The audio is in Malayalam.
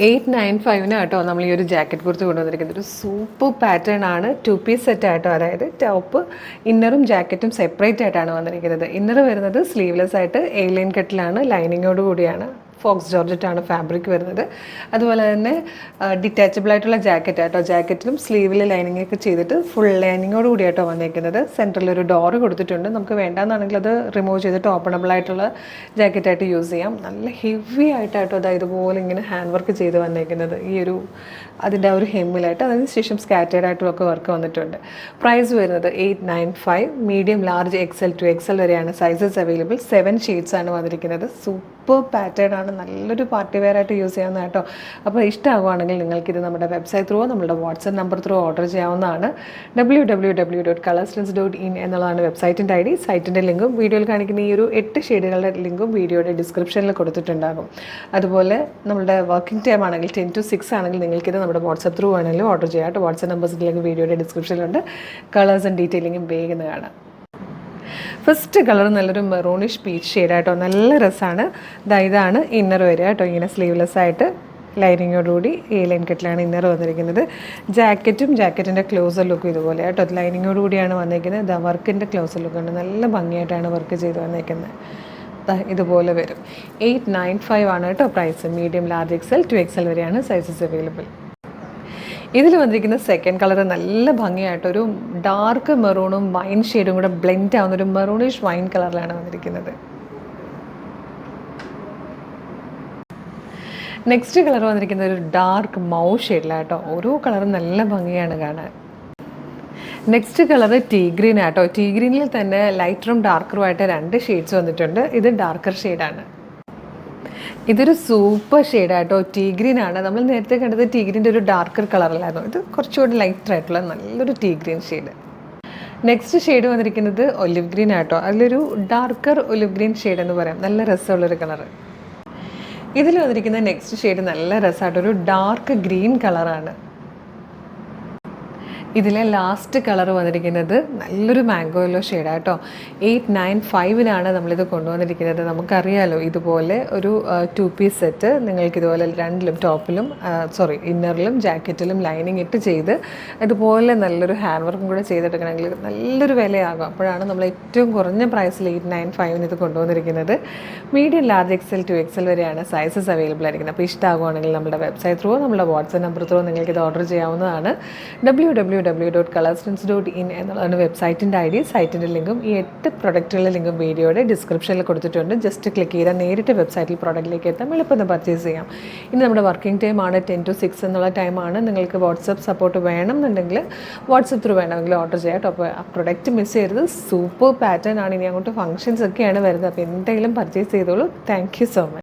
895 കേട്ടോ നമ്മൾ ഈ ഒരു ജാക്കറ്റ് കുറിച്ച് കൊണ്ടുവന്നിരിക്കുന്നത്. ഒരു സൂപ്പർ പാറ്റേൺ ആണ്. 2 പീസ് സെറ്റ് ആയിട്ടോ, അതായത് ടോപ്പ് ഇന്നറും ജാക്കറ്റും സെപ്പറേറ്റ് ആയിട്ടാണ് വന്നിരിക്കുന്നത്. ഇന്നർ വരുന്നത് സ്ലീവ്ലെസ് ആയിട്ട് എ-ലൈൻ കട്ടിലാണ്, ലൈനിങ്ങോട് കൂടിയാണ്. ഫോക്സ് ജോർജറ്റാണ് ഫാബ്രിക് വരുന്നത്. അതുപോലെ തന്നെ ഡിറ്റാച്ചബിൾ ആയിട്ടുള്ള ജാക്കറ്റ് ആട്ടോ. ജാക്കറ്റിലും സ്ലീവിൽ ലൈനിങ് ഒക്കെ ചെയ്തിട്ട് ഫുൾ ലൈനിങ്ങോട് കൂടിയായിട്ടോ വന്നിരിക്കുന്നത്. സെൻറ്ററിൽ ഒരു ഡോറ് കൊടുത്തിട്ടുണ്ട്. നമുക്ക് വേണ്ടാന്നാണെങ്കിൽ അത് റിമൂവ് ചെയ്തിട്ട് ഓപ്പണബിൾ ആയിട്ടുള്ള ജാക്കറ്റായിട്ട് യൂസ് ചെയ്യാം. നല്ല ഹെവി ആയിട്ടാട്ടോ അതായത് ഇതുപോലെ ഇങ്ങനെ ഹാൻഡ് വർക്ക് ചെയ്ത് വന്നിരിക്കുന്നത്. ഈ ഒരു അതിൻ്റെ ആ ഒരു ഹെമ്മിലായിട്ട് അതിനുശേഷം സ്കാറ്റേഡ് ആയിട്ടുള്ളൊക്കെ വർക്ക് വന്നിട്ടുണ്ട്. പ്രൈസ് വരുന്നത് 895. Medium, large, XL to XL വരെയാണ് സൈസസ് അവൈലബിൾ. 7 ഷെയ്ഡ്സ് ആണ് വന്നിരിക്കുന്നത്. സൂപ്പർ പാറ്റേൺ ആണ്. നല്ലൊരു പാർട്ടി വെയർ ആയിട്ട് യൂസ് ചെയ്യാവുന്ന കേട്ടോ. അപ്പോൾ ഇഷ്ടമാകുവാണെങ്കിൽ നിങ്ങൾക്കിത് നമ്മുടെ വെബ്സൈറ്റ് ത്രൂ നമ്മുടെ വാട്സപ്പ് നമ്പർ ത്രൂ ഓർഡർ ചെയ്യാവുന്നതാണ്. www.colorstance.in എന്നുള്ളതാണ് വെബ്സൈറ്റിൻ്റെ ID. സൈറ്റിൻ്റെ ലിങ്കും വീഡിയോയിൽ കാണിക്കുന്ന ഈ ഒരു 8 ഷെയ്ഡുകളുടെ ലിങ്കും വീഡിയോയുടെ ഡിസ്ക്രിപ്ഷനിൽ കൊടുത്തിട്ടുണ്ടാകും. അതുപോലെ നമ്മുടെ വർക്കിംഗ് ടൈം ആണെങ്കിൽ 10 to 6 ആണെങ്കിൽ നിങ്ങൾക്കിത് നമ്മുടെ വാട്സപ്പ് ത്രൂ ആണെങ്കിലും ഓർഡർ ചെയ്യാം കേട്ടോ. വാട്സപ്പ് നമ്പേഴ്സിലേക്ക് വീഡിയോയുടെ ഡിസ്ക്രിപ്ഷനിലുണ്ട്. കളേഴ്സും ഡീറ്റെയിലിങ്ങും വേഗം കാണാം. ഫസ്റ്റ് കളർ നല്ലൊരു മെറൂണിഷ് പീച്ച് ഷെയ്ഡായിട്ടോ, നല്ല രസമാണ്. ഇതാണ് ഇന്നർ വരിക കേട്ടോ. ഇങ്ങനെ സ്ലീവ്ലെസ് ആയിട്ട് ലൈനിങ്ങോടുകൂടി എ-ലൈൻ കട്ടിലാണ് ഇന്നർ വന്നിരിക്കുന്നത്. ജാക്കറ്റിൻ്റെ ക്ലോസർ ലുക്ക് ഇതുപോലെ കേട്ടോ. ലൈനിങ്ങോട് കൂടിയാണ് വന്നിരിക്കുന്നത്. വർക്കിൻ്റെ ക്ലോസർ ലുക്കുണ്ട്. നല്ല ഭംഗിയായിട്ടാണ് വർക്ക് ചെയ്ത് വന്നിരിക്കുന്നത്. ഇതുപോലെ വരും. 895 ആണ് കേട്ടോ price. Medium, large, XL to XL വരെയാണ് സൈസസ് അവൈലബിൾ. ഇതിൽ വന്നിരിക്കുന്ന സെക്കൻഡ് കളർ നല്ല ഭംഗിയായിട്ടൊരു ഡാർക്ക് മെറൂണും വൈൻ ഷെയ്ഡും കൂടെ ബ്ലെൻഡ് ആവുന്ന ഒരു മെറൂണിഷ് വൈൻ കളറിലാണ് വന്നിരിക്കുന്നത്. നെക്സ്റ്റ് കളർ വന്നിരിക്കുന്നത് ഒരു ഡാർക്ക് മൗ ഷെയ്ഡിലാട്ടോ. ഓരോ കളറും നല്ല ഭംഗിയാണ് കാണാൻ. നെക്സ്റ്റ് കളർ ടീ ഗ്രീൻ ആട്ടോ. ടീ ഗ്രീനിൽ തന്നെ ലൈറ്ററും ഡാർക്കറും ആയിട്ട് 2 ഷെയ്ഡ്സ് വന്നിട്ടുണ്ട്. ഇത് ഡാർക്കർ ഷെയ്ഡാണ്. ഇതൊരു സൂപ്പർ ഷെയ്ഡായിട്ടോ. ടീ ഗ്രീൻ ആണ്. നമ്മൾ നേരത്തെ കണ്ടത് ടീ ഗ്രീൻ്റെ ഒരു ഡാർക്കർ കളറിലായിരുന്നു. ഇത് കുറച്ചുകൂടി ലൈറ്റർ ആയിട്ടുള്ള നല്ലൊരു tea green shade. Next shade വന്നിരിക്കുന്നത് ഒലിവ് ഗ്രീൻ ആട്ടോ. അതിലൊരു ഡാർക്കർ ഒലിവ് ഗ്രീൻ ഷെയ്ഡ് എന്ന് പറയാം. നല്ല രസമുള്ളൊരു കളർ. ഇതിൽ വന്നിരിക്കുന്ന നെക്സ്റ്റ് ഷെയ്ഡ് നല്ല രസമായിട്ടോ. ഒരു ഡാർക്ക് ഗ്രീൻ കളറാണ്. ഇതിലെ ലാസ്റ്റ് കളർ വന്നിരിക്കുന്നത് നല്ലൊരു മാംഗോ യെല്ലോ ഷെയ്ഡാട്ടോ. 895 നമ്മളിത് കൊണ്ടുവന്നിരിക്കുന്നത്. നമുക്കറിയാലോ ഇതുപോലെ ഒരു 2 പീസ് സെറ്റ് നിങ്ങൾക്കിതുപോലെ രണ്ടിലും ടോപ്പിലും ഇന്നറിലും ജാക്കറ്റിലും ലൈനിങ് ഇട്ട് ചെയ്ത് അതുപോലെ നല്ലൊരു ഹാൻഡ് വർക്കും കൂടെ ചെയ്തെടുക്കണമെങ്കിൽ നല്ലൊരു വിലയാകും. അപ്പോഴാണ് നമ്മൾ ഏറ്റവും കുറഞ്ഞ പ്രൈസിൽ 895 ഇത് കൊണ്ടുവന്നിരിക്കുന്നത്. Medium, large, XL to XL വരെയാണ് സൈസസ് അവൈലബിൾ ആയിരിക്കുന്നത്. അപ്പോൾ ഇഷ്ടമാകുവാണെങ്കിൽ നമ്മുടെ വെബ്സൈറ്റ് ത്രൂ നമ്മുടെ വാട്സപ്പ് നമ്പർ ത്രൂ നിങ്ങൾക്കിത് ഓർഡർ ചെയ്യാവുന്നതാണ്. www.colorstance.in എന്നുള്ളതാണ് വെബ്സൈറ്റിൻ്റെ ID. സൈറ്റിൻ്റെ ലിങ്കും ഈ 8 പ്രൊഡക്റ്റുകളുടെ ലിങ്കും വീഡിയോയുടെ ഡിസ്ക്രിപ്ഷനിൽ കൊടുത്തിട്ടുണ്ട്. ജസ്റ്റ് ക്ലിക്ക് ചെയ്താൽ നേരിട്ട് വെബ്സൈറ്റിൽ പ്രോഡക്റ്റിലേക്ക് എത്താം. എളുപ്പം പർച്ചേസ് ചെയ്യാം. ഇനി നമ്മുടെ വർക്കിംഗ് ടൈം ആണ് 10 to 6 എന്നുള്ള ടൈമാണ്. നിങ്ങൾക്ക് വാട്സപ്പ് സപ്പോർട്ട് വേണമെന്നുണ്ടെങ്കിൽ വാട്സപ്പ് ത്രൂ വേണമെങ്കിൽ ഓർഡർ ചെയ്യാം കേട്ടോ. അപ്പോൾ ആ പ്രൊഡക്റ്റ് മിസ് ചെയ്യരുത്. സൂപ്പർ പാറ്റേൺ ആണ്. ഇനി അങ്ങോട്ട് ഫംഗ്ഷൻസ് ഒക്കെയാണ് വരുന്നത്. അപ്പോൾ എന്തെങ്കിലും പർച്ചേസ് ചെയ്തോളൂ. Thank you so much.